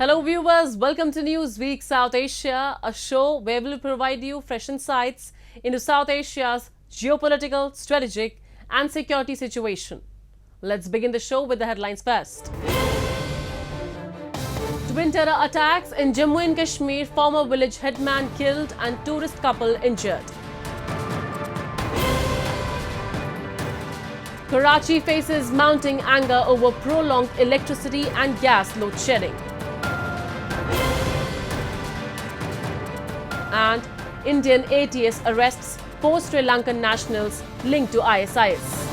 Hello viewers, welcome to Newsweek South Asia, a show where we'll provide you fresh insights into South Asia's geopolitical, strategic and security situation. Let's begin the show with the headlines first. Twin terror attacks in Jammu and Kashmir, former village headman killed and tourist couple injured. Karachi faces mounting anger over prolonged electricity and gas load shedding. And Indian ATS arrests 4 Sri Lankan nationals linked to ISIS.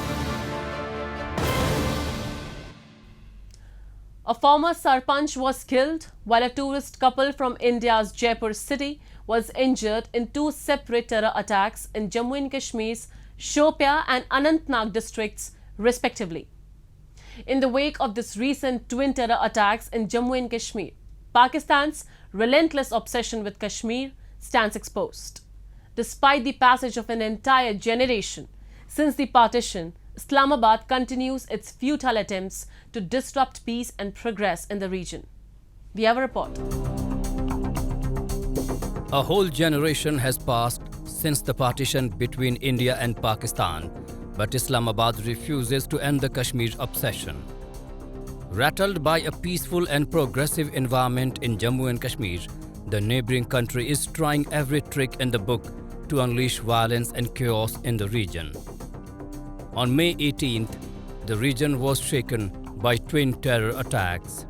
A former sarpanch was killed while a tourist couple from India's Jaipur city was injured in 2 separate terror attacks in Jammu and Kashmir's Shopian and Anantnag districts respectively. In the wake of this recent twin terror attacks in Jammu and Kashmir, Pakistan's relentless obsession with Kashmir stands exposed. Despite the passage of an entire generation since the partition, Islamabad continues its futile attempts to disrupt peace and progress in the region. We have a report. A whole generation has passed since the partition between India and Pakistan, but Islamabad refuses to end the Kashmir obsession. Rattled by a peaceful and progressive environment in Jammu and Kashmir, the neighboring country is trying every trick in the book to unleash violence and chaos in the region. On May 18th, the region was shaken by twin terror attacks.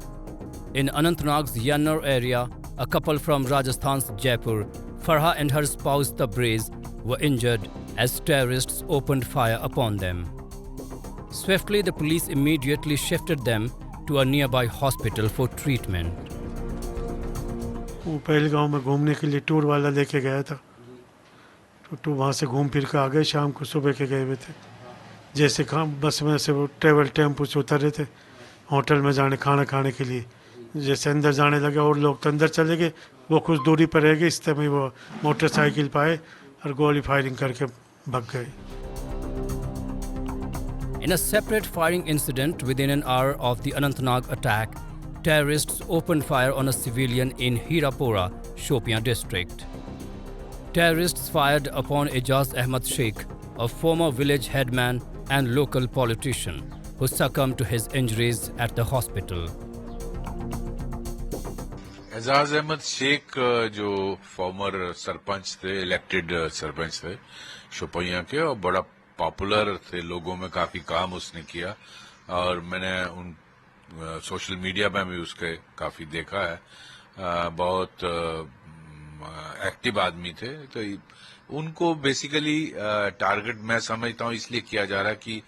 In Anantnag's Yannar area, a couple from Rajasthan's Jaipur, Farha and her spouse Tabriz, were injured as terrorists opened fire upon them. Swiftly, the police immediately shifted them to a nearby hospital for treatment. वो पहले गांव में घूमने के लिए tour वाला लेके गया था तो वहाँ से घूम फिर के आ गए शाम को सुबह के गए हुए थे जैसे बस में से वो ट्रेवल टेम्पो से उतरे थे होटल में जाने खाना खाने के लिए जैसे अंदर जाने लगे और लोग तो अंदर चले गए वो कुछ दूरी पर रह गए इस समय वो मोटरसाइकिल पाए और गोली फायरिंग करके भाग गए. In a separate firing incident within an hour of the Anantnag attack, terrorists opened fire on a civilian in Hirapura, Shopian district. Terrorists fired upon Ijaz Ahmad Sheikh, a former village headman and local politician, who succumbed to his injuries at the hospital. Ijaz Ahmad Sheikh, जो former sarpanch थे, elected sarpanch थे, शोपियां के और बड़ा popular थे, लोगों में काफी काम उसने किया और मैंने उन सोशल मीडिया में भी उसके काफी देखा है. बहुत एक्टिव आदमी थे तो उनको बेसिकली टारगेट मैं समझता हूँ इसलिए किया जा रहा है कि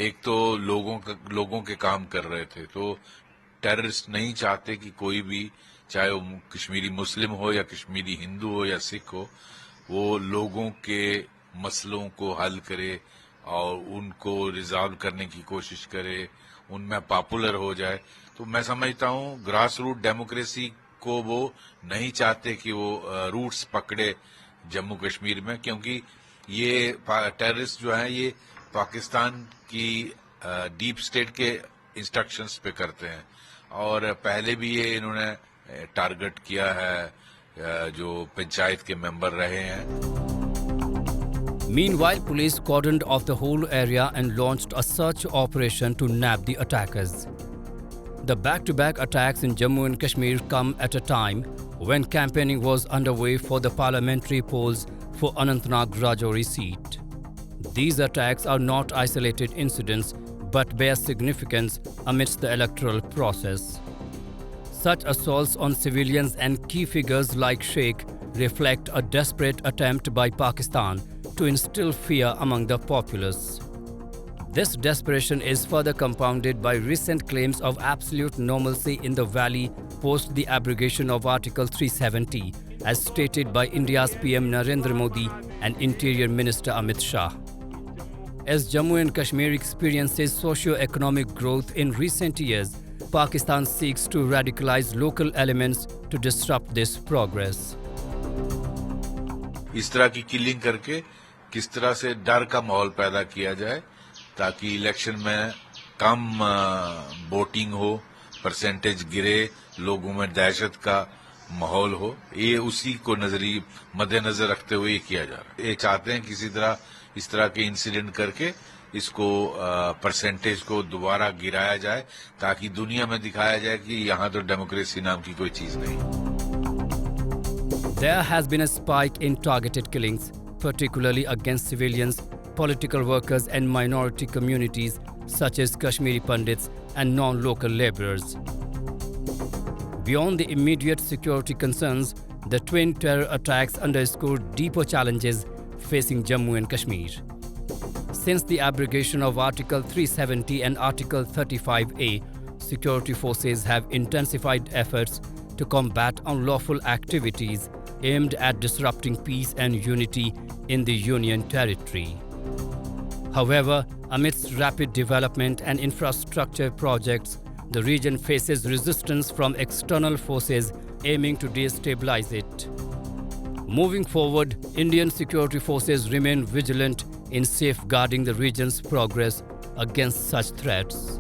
एक तो लोगों के काम कर रहे थे तो टेररिस्ट नहीं चाहते कि कोई भी चाहे वो कश्मीरी मुस्लिम हो या कश्मीरी हिंदू हो या सिख हो वो लोगों के मसलों को हल करे और उनको रिजॉल्व करने की कोशिश करे उनमें पॉपुलर हो जाए. तो मैं समझता हूँ ग्रास रूट डेमोक्रेसी को वो नहीं चाहते कि वो रूट्स पकड़े जम्मू कश्मीर में क्योंकि ये टेररिस्ट जो हैं ये पाकिस्तान की डीप स्टेट के इंस्ट्रक्शंस पे करते हैं और पहले भी ये इन्होंने टारगेट किया है जो पंचायत के मेंबर रहे हैं. Meanwhile, police cordoned off the whole area and launched a search operation to nab the attackers. The back-to-back attacks in Jammu and Kashmir come at a time when campaigning was underway for the parliamentary polls for Anantnag Rajouri seat. These attacks are not isolated incidents but bear significance amidst the electoral process. Such assaults on civilians and key figures like Sheikh reflect a desperate attempt by Pakistan to instill fear among the populace. This desperation is further compounded by recent claims of absolute normalcy in the valley post the abrogation of Article 370 as stated by India's PM Narendra Modi and Interior Minister Amit Shah. As Jammu and Kashmir experiences socio-economic growth in recent years, Pakistan seeks to radicalize local elements to disrupt this progress. इस तरह की killing करके किस तरह से डर का माहौल पैदा किया जाए ताकि इलेक्शन में कम वोटिंग हो परसेंटेज गिरे, लोगों में दहशत का माहौल हो, ये उसी को मद्देनजर रखते हुए ये किया जा रहा है। ये चाहते हैं किसी तरह इस तरह के इंसिडेंट करके इसको परसेंटेज को दोबारा गिराया जाए, ताकि दुनिया में दिखाया जाए कि यहाँ तो डेमोक्रेसी नाम की कोई चीज नहीं। There has been a spike in targeted killings, particularly against civilians, political workers and minority communities such as Kashmiri Pandits and non-local laborers. Beyond the immediate security concerns, the twin terror attacks underscore deeper challenges facing Jammu and Kashmir. Since the abrogation of Article 370 and Article 35A, security forces have intensified efforts to combat unlawful activities aimed at disrupting peace and unity in the Union territory. However, amidst rapid development and infrastructure projects, the region faces resistance from external forces aiming to destabilize it. Moving forward, Indian security forces remain vigilant in safeguarding the region's progress against such threats.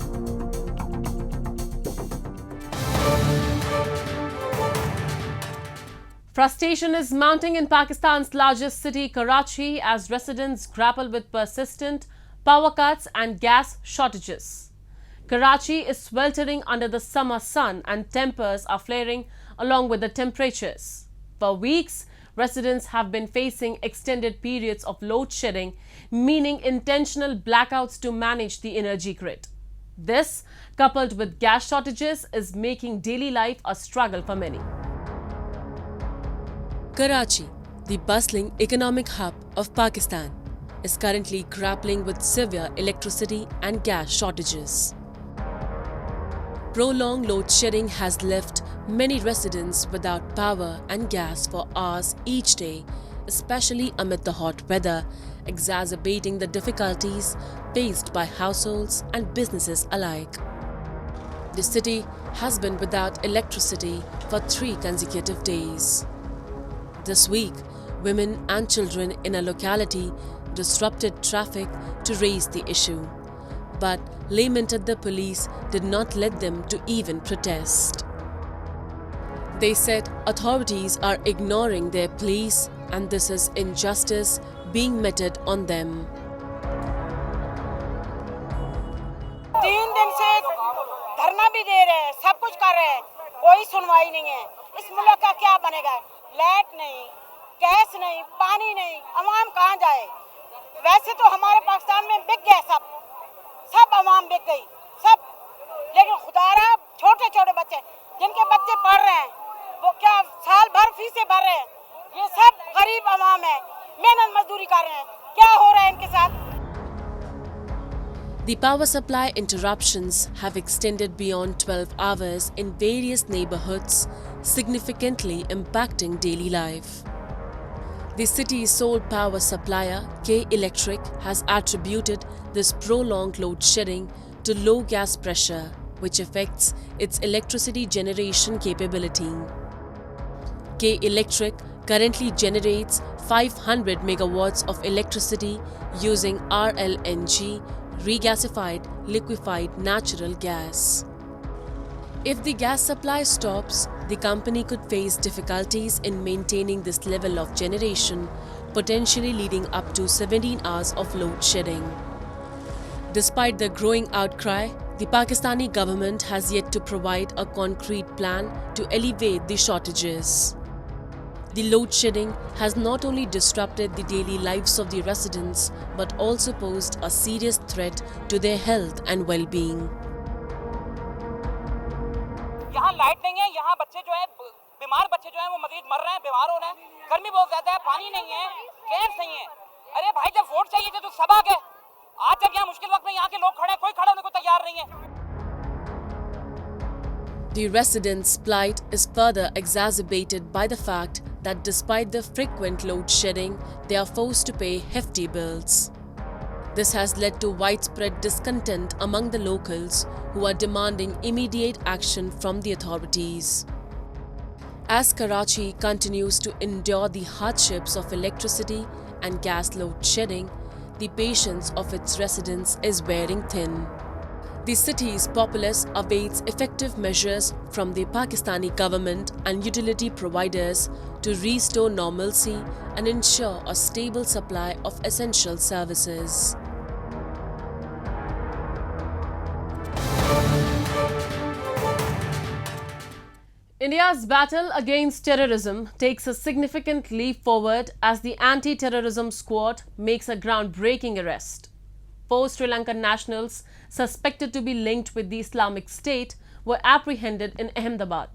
Frustration is mounting in Pakistan's largest city, Karachi, as residents grapple with persistent power cuts and gas shortages. Karachi is sweltering under the summer sun and tempers are flaring along with the temperatures. For weeks, residents have been facing extended periods of load shedding, meaning intentional blackouts to manage the energy grid. This, coupled with gas shortages, is making daily life a struggle for many. Karachi, the bustling economic hub of Pakistan, is currently grappling with severe electricity and gas shortages. Prolonged load shedding has left many residents without power and gas for hours each day, especially amid the hot weather, exacerbating the difficulties faced by households and businesses alike. The city has been without electricity for 3 consecutive days. This week, women and children in a locality disrupted traffic to raise the issue, but lamented the police did not let them to even protest. They said authorities are ignoring their pleas and this is injustice being meted on them. 3 दिन से धरना भी दे रहे हैं, सब कुछ कर रहे हैं, कोई सुनवाई नहीं है। इस मुल्क का क्या बनेगा? लाइट नहीं, गैस नहीं, पानी नहीं, अवाम कहाँ जाए? वैसे तो हमारे पाकिस्तान में बिक गया सब अवाम बिक गई, सब। लेकिन खुदारा छोटे छोटे बच्चे जिनके बच्चे पढ़ रहे हैं, वो क्या साल भर फीसें भर रहे हैं, ये सब गरीब अवाम है, मेहनत मजदूरी कर रहे हैं, क्या हो रहा है इनके साथ? The power supply interruptions have extended beyond 12 hours in various neighborhoods, significantly impacting daily life. The city's sole power supplier, K Electric, has attributed this prolonged load shedding to low gas pressure, which affects its electricity generation capability. K Electric currently generates 500 megawatts of electricity using RLNG, regasified liquefied natural gas. If the gas supply stops, the company could face difficulties in maintaining this level of generation, potentially leading up to 17 hours of load shedding. Despite the growing outcry, the Pakistani government has yet to provide a concrete plan to alleviate the shortages. The load shedding has not only disrupted the daily lives of the residents but also posed a serious threat to their health and well-being. यहाँ light नहीं है, यहाँ बच्चे जो है बीमार बच्चे जो हैं वो मरीज मर रहे हैं, बीमार हो रहे हैं, गर्मी बहुत ज्यादा है, पानी नहीं है, गैस नहीं है। अरे भाई जब वोट चाहिए थे तो सब आ गए, आज जब यहाँ मुश्किल वक्त में यहाँ के लोग खड़े हैं, कोई खड़ा होने को तैयार नहीं है। The residents' plight is further exacerbated by the fact that despite the frequent load shedding, they are forced to pay hefty bills. This has led to widespread discontent among the locals who are demanding immediate action from the authorities. As Karachi continues to endure the hardships of electricity and gas load shedding, the patience of its residents is wearing thin. The city's populace awaits effective measures from the Pakistani government and utility providers to restore normalcy and ensure a stable supply of essential services. India's battle against terrorism takes a significant leap forward as the anti-terrorism squad makes a groundbreaking arrest. 4 Sri Lankan nationals suspected to be linked with the Islamic State were apprehended in Ahmedabad.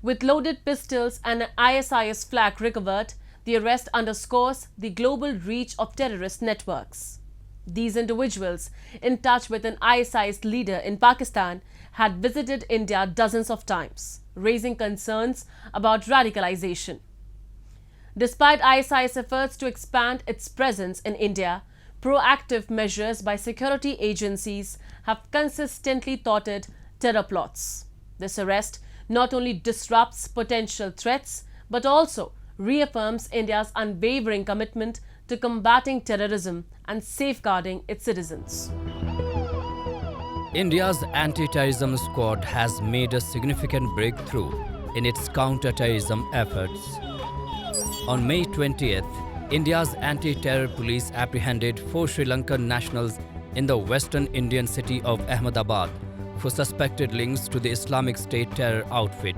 With loaded pistols and an ISIS flag recovered, the arrest underscores the global reach of terrorist networks. These individuals, in touch with an ISIS leader in Pakistan, had visited India dozens of times, raising concerns about radicalization. Despite ISIS efforts to expand its presence in India, proactive measures by security agencies have consistently thwarted terror plots. This arrest not only disrupts potential threats but also reaffirms India's unwavering commitment to combating terrorism and safeguarding its citizens. India's anti-terrorism squad has made a significant breakthrough in its counter-terrorism efforts. On May 20th, India's anti-terror police apprehended 4 Sri Lankan nationals in the western Indian city of Ahmedabad for suspected links to the Islamic State terror outfit.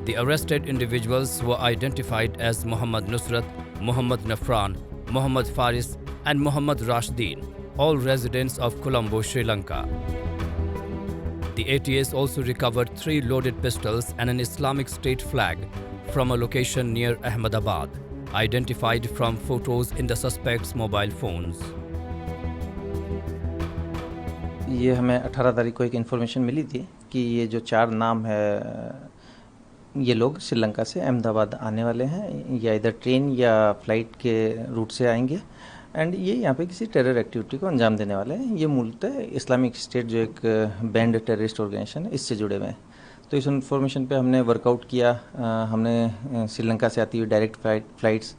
The arrested individuals were identified as Muhammad Nusrat, Muhammad Nafran, Muhammad Faris and Muhammad Rashdeen, all residents of Colombo, Sri Lanka. The ATS also recovered 3 loaded pistols and an Islamic State flag from a location near Ahmedabad, identified from photos in the suspects' mobile phones. ये हमें 18 तारीख को एक information मिली थी कि ये जो 4 नाम है ये लोग श्रीलंका से अहमदाबाद आने वाले हैं, या इधर ट्रेन या फ्लाइट के रूट से आएंगे एंड ये यहाँ पे किसी टेरर एक्टिविटी को अंजाम देने वाले हैं। ये मूलतः इस्लामिक स्टेट जो एक बैंड टेररिस्ट ऑर्गेनाइजेशन है इससे जुड़े हुए हैं। तो इस इन्फॉर्मेशन पे हमने वर्कआउट किया। हमने श्रीलंका से आती हुई डायरेक्ट फ्लाइट्स,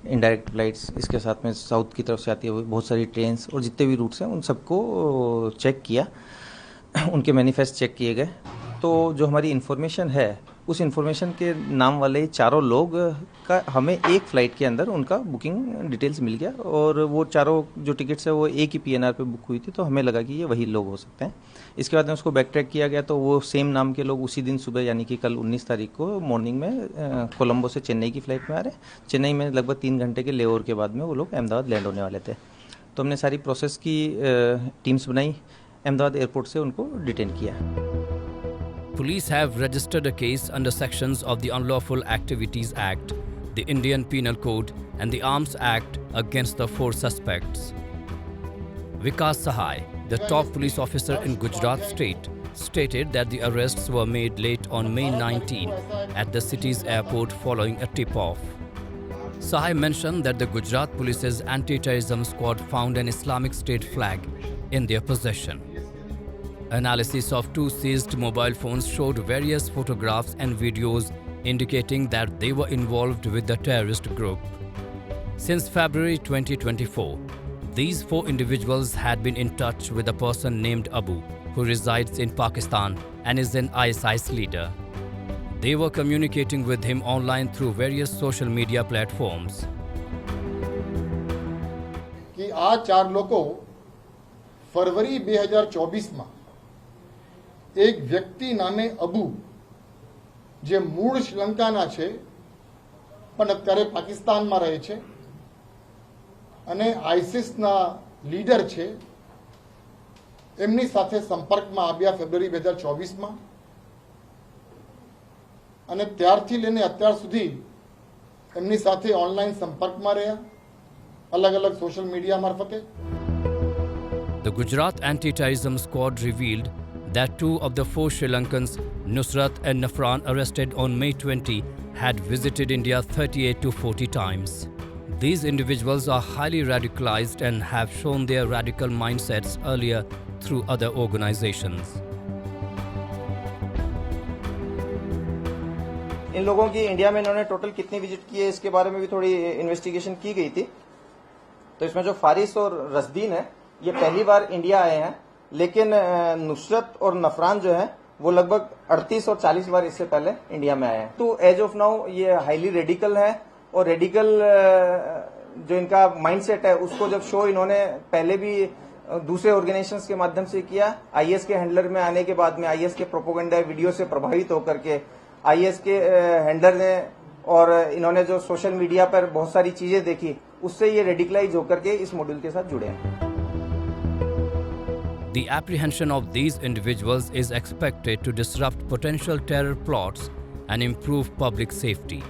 इनडायरेक्ट फ्लाइट्स, इसके साथ में साउथ की तरफ से आती हुई बहुत सारी ट्रेन्स और जितने भी रूट्स हैं उन सबको चेक किया, उनके मैनिफेस्ट चेक किए गए। तो जो हमारी इन्फॉर्मेशन है उस इन्फॉर्मेशन के नाम वाले चारों लोग का हमें एक फ़्लाइट के अंदर उनका बुकिंग डिटेल्स मिल गया और वो चारों जो टिकट्स है वो एक ही PNR पे बुक हुई थी, तो हमें लगा कि ये वही लोग हो सकते हैं। इसके बाद में उसको बैक ट्रैक किया गया तो वो सेम नाम के लोग उसी दिन सुबह यानी कि कल 19 तारीख को मॉर्निंग में कोलंबो से चेन्नई की फ़्लाइट में आ रहे हैं। चेन्नई में लगभग 3 घंटे के लेओवर के बाद में वो लोग अहमदाबाद लैंड होने वाले थे। तो हमने सारी प्रोसेस की टीम्स बनाई, अहमदाबाद एयरपोर्ट से उनको डिटेन किया। Police have registered a case under sections of the Unlawful Activities Act, the Indian Penal Code and the Arms Act against the 4 suspects. Vikas Sahai, the top police officer in Gujarat state, stated that the arrests were made late on May 19 at the city's airport following a tip-off. Sahai mentioned that the Gujarat police's anti-terrorism squad found an Islamic State flag in their possession. Analysis of 2 seized mobile phones showed various photographs and videos indicating that they were involved with the terrorist group. Since February 2024, these 4 individuals had been in touch with a person named Abu, who resides in Pakistan and is an ISIS leader. They were communicating with him online through various social media platforms. कि આ 4 લોકો ફરવરી 2024 માં એક વ્યક્તિ નામે અબુ જે મૂળ શ્રીલંકાના છે પણ અત્યારે પાકિસ્તાનમાં રહે છે અને આઈસિસના લીડર છે, એમની સાથે સંપર્કમાં આવ્યા ફેબ્રુઆરી 2024 માં અને ત્યારથી લઈને અત્યાર સુધી એમની સાથે ઓનલાઈન સંપર્કમાં રહ્યા अलग अलग सोशल मीडिया मार्फते। The Gujarat Anti-Terrorism Squad revealed that 2 of the 4 Sri Lankans, Nusrat and Nafran, arrested on May 20, had visited India 38 to 40 times. These individuals are highly radicalized and have shown their radical mindsets earlier through other organizations. इन लोगों की India में इन्होंने total कितनी visit की है इसके बारे में भी थोड़ी इन्वेस्टिगेशन की गई थी। तो इसमें जो फारिस और रसदीन है ये पहली बार इंडिया आए हैं लेकिन नुसरत और नफरान जो है वो लगभग 38 और 40 बार इससे पहले इंडिया में आए हैं। तो एज ऑफ नाउ ये हाईली रेडिकल है और रेडिकल जो इनका माइंडसेट है उसको जब शो इन्होंने पहले भी दूसरे ऑर्गेनाइजेशंस के माध्यम से किया, आईएस के हैंडलर में आने के बाद में आईएस के प्रोपोगेंडा वीडियो से प्रभावित होकर के आईएस के हैंडलर ने और इन्होंने जो सोशल मीडिया पर बहुत सारी चीजें देखी उससे ये रेडिकलाइज होकर के इस मॉड्यूल के साथ जुड़े हैं। The apprehension of these individuals is expected to disrupt potential terror plots and improve public safety.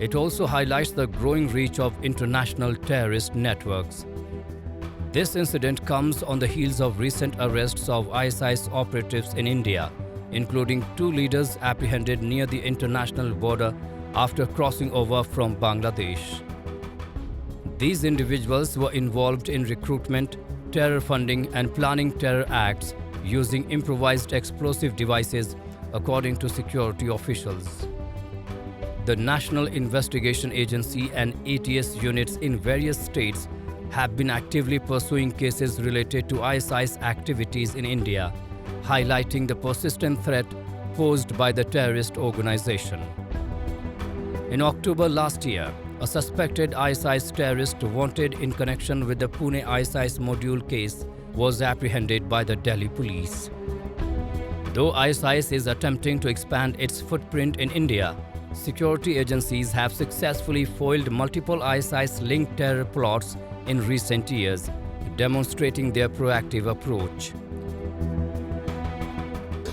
It also highlights the growing reach of international terrorist networks. This incident comes on the heels of recent arrests of ISIS operatives in India, including 2 leaders apprehended near the international border after crossing over from Bangladesh. These individuals were involved in recruitment, terror funding and planning terror acts using improvised explosive devices, according to security officials. The National Investigation Agency and ATS units in various states have been actively pursuing cases related to ISIS activities in India, highlighting the persistent threat posed by the terrorist organization. In October last year, a suspected ISIS terrorist wanted in connection with the Pune ISIS module case was apprehended by the Delhi police. Though ISIS is attempting to expand its footprint in India, security agencies have successfully foiled multiple ISIS-linked terror plots in recent years, demonstrating their proactive approach.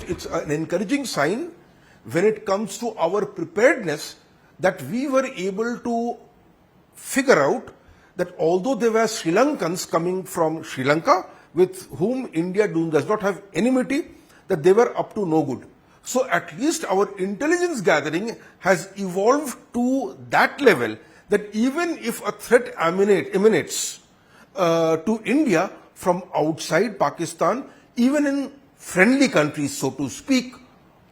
It's an encouraging sign when it comes to our preparedness that we were able to figure out that although there were Sri Lankans coming from Sri Lanka with whom India does not have enmity, that they were up to no good. So at least our intelligence gathering has evolved to that level that even if a threat emanates to India from outside Pakistan, even in friendly countries, so to speak,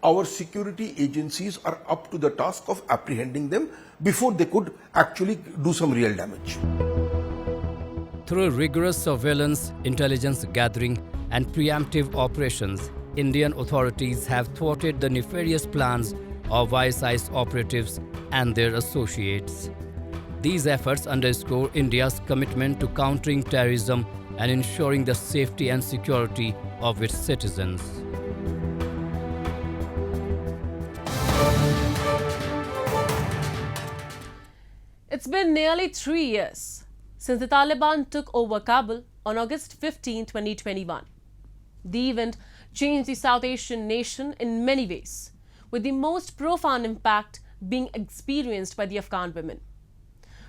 our security agencies are up to the task of apprehending them before they could actually do some real damage. Through rigorous surveillance, intelligence gathering, and preemptive operations, Indian authorities have thwarted the nefarious plans of ISIS operatives and their associates. These efforts underscore India's commitment to countering terrorism and ensuring the safety and security of its citizens. It's been nearly 3 years since the Taliban took over Kabul on August 15, 2021. The event changed the South Asian nation in many ways, with the most profound impact being experienced by the Afghan women.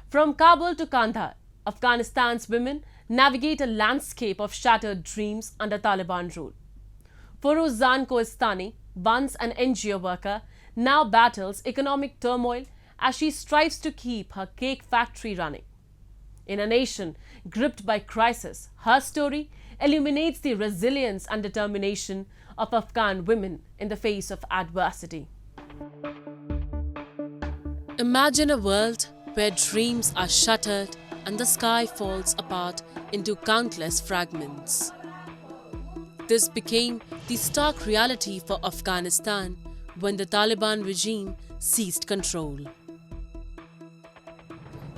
From Kabul to Kandahar, Afghanistan's women navigate a landscape of shattered dreams under Taliban rule. Firuzan Koistani, once an NGO worker, now battles economic turmoil as she strives to keep her cake factory running. In a nation gripped by crisis, her story illuminates the resilience and determination of Afghan women in the face of adversity. Imagine a world where dreams are shattered and the sky falls apart into countless fragments. This became the stark reality for Afghanistan when the Taliban regime seized control.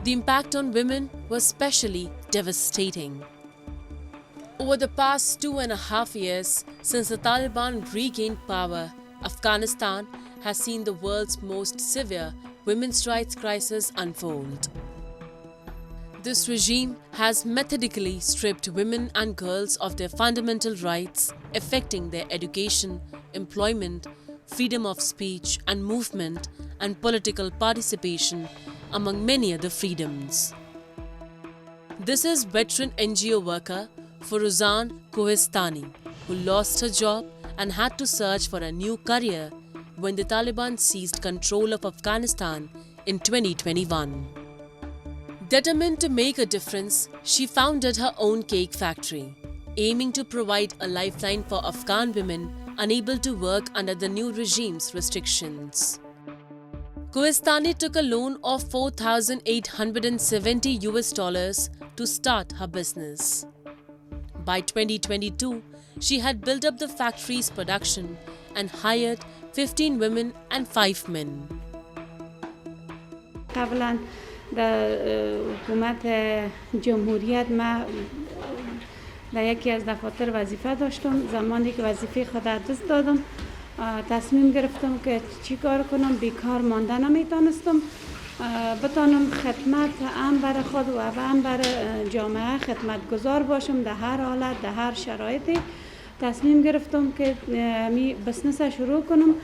The impact on women was especially devastating. Over the past 2.5 years since the Taliban regained power, Afghanistan has seen the world's most severe women's rights crisis unfold. This regime has methodically stripped women and girls of their fundamental rights, affecting their education, employment, freedom of speech and movement, and political participation, among many other freedoms. This is veteran NGO worker Firuzan Koistani, who lost her job and had to search for a new career when the Taliban seized control of Afghanistan in 2021. Determined to make a difference, she founded her own cake factory, aiming to provide a lifeline for Afghan women unable to work under the new regime's restrictions. Koistani took a loan of $4,870 to start her business. By 2022, she had built up the factory's production and hired 15 women and 5 men. قبلا در حکومت جمهوریت ما در یکی از دفاتر وظیفه داشتم. زمانی که وظیفه خود از دست دادم تصمیم گرفتم که چی کار کنم. بیکار مانده نمیتونستم. بتانم خدمت هم برای خود و هم برای جامعه خدمتگزار باشم در هر حالت، در هر شرایطی. تصمیم گرفتم که می بزنس شروع کنم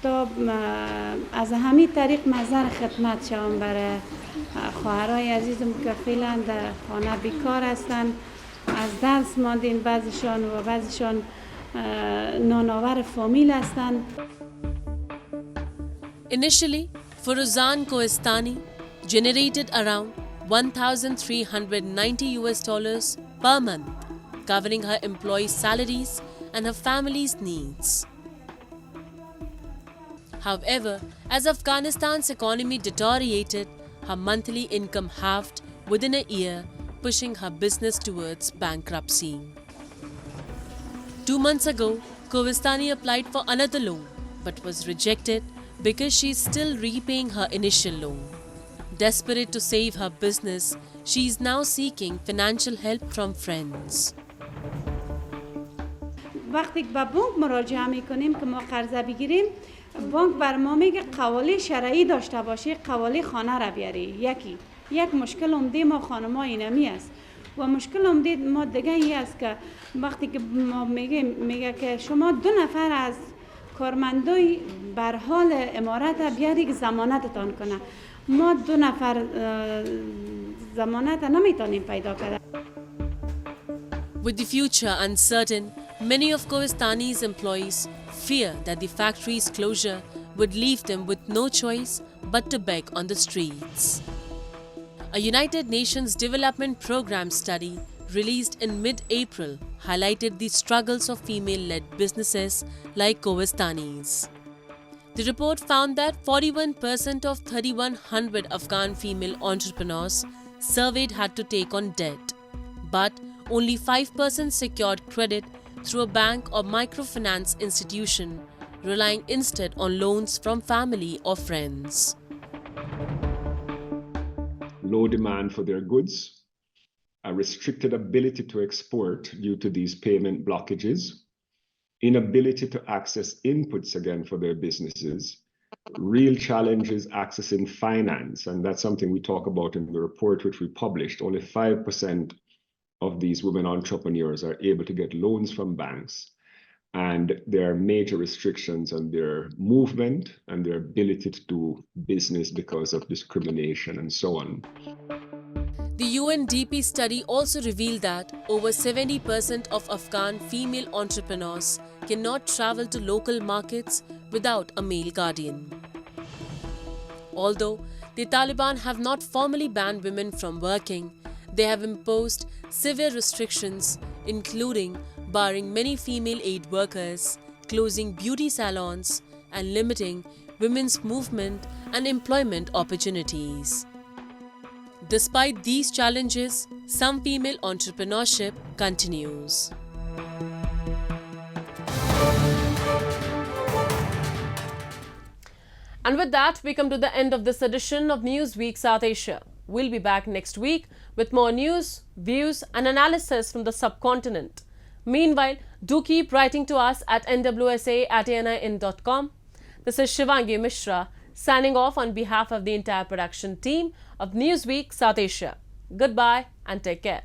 تا از همین طریق مظهر خدمت شوم برای خواهرای عزیزم که فعلا در خانه بیکار هستند. از درس ماندین بعضیشان و بعضیشان نانآور فامیل هستند. Initially, Firuzan Kohistani generated around $1,390 per month, covering her employees' salaries and her family's needs. However, as Afghanistan's economy deteriorated, her monthly income halved within a year, pushing her business towards bankruptcy. 2 months ago, Kohistani applied for another loan but was rejected because she is still repaying her initial loan. Desperate to save her business, she is now seeking financial help from friends. وقتی به بانک مراجعه میکنیم که ما قرضه بگیریم، بانک بر ما میگه قوالی شرعی داشته باشی، قوالی خانه را بیاری. یک مشکل عمده ما خانم‌ها اینمی است. و مشکل عمده ما دیگه ای است که وقتی که ما میگه که شما 2 نفر از کارمندای بر حال امارت بیاری که ضمانتتان کنه. ما 2 نفر ضمانت نمیتونیم پیدا کنیم. With the future uncertain, many of Kohistani's employees fear that the factory's closure would leave them with no choice but to beg on the streets. A United Nations Development Programme study released in mid-April highlighted the struggles of female-led businesses like Kohistani's. The report found that 41% of 3,100 Afghan female entrepreneurs surveyed had to take on debt, but only 5% secured credit through a bank or microfinance institution, relying instead on loans from family or friends. Low demand for their goods, a restricted ability to export due to these payment blockages, inability to access inputs again for their businesses, real challenges accessing finance, and that's something we talk about in the report which we published. Only 5% of these women entrepreneurs are able to get loans from banks, and there are major restrictions on their movement and their ability to do business because of discrimination and so on. The UNDP study also revealed that over 70% of Afghan female entrepreneurs cannot travel to local markets without a male guardian. Although the Taliban have not formally banned women from working, they have imposed severe restrictions, including barring many female aid workers, closing beauty salons, and limiting women's movement and employment opportunities. Despite these challenges, some female entrepreneurship continues. And with that, we come to the end of this edition of Newsweek South Asia. We'll be back next week with more news, views, and analysis from the subcontinent. Meanwhile, do keep writing to us at nwsa@anin.com. This is Shivangi Mishra signing off on behalf of the entire production team of Newsweek South Asia. Goodbye and take care.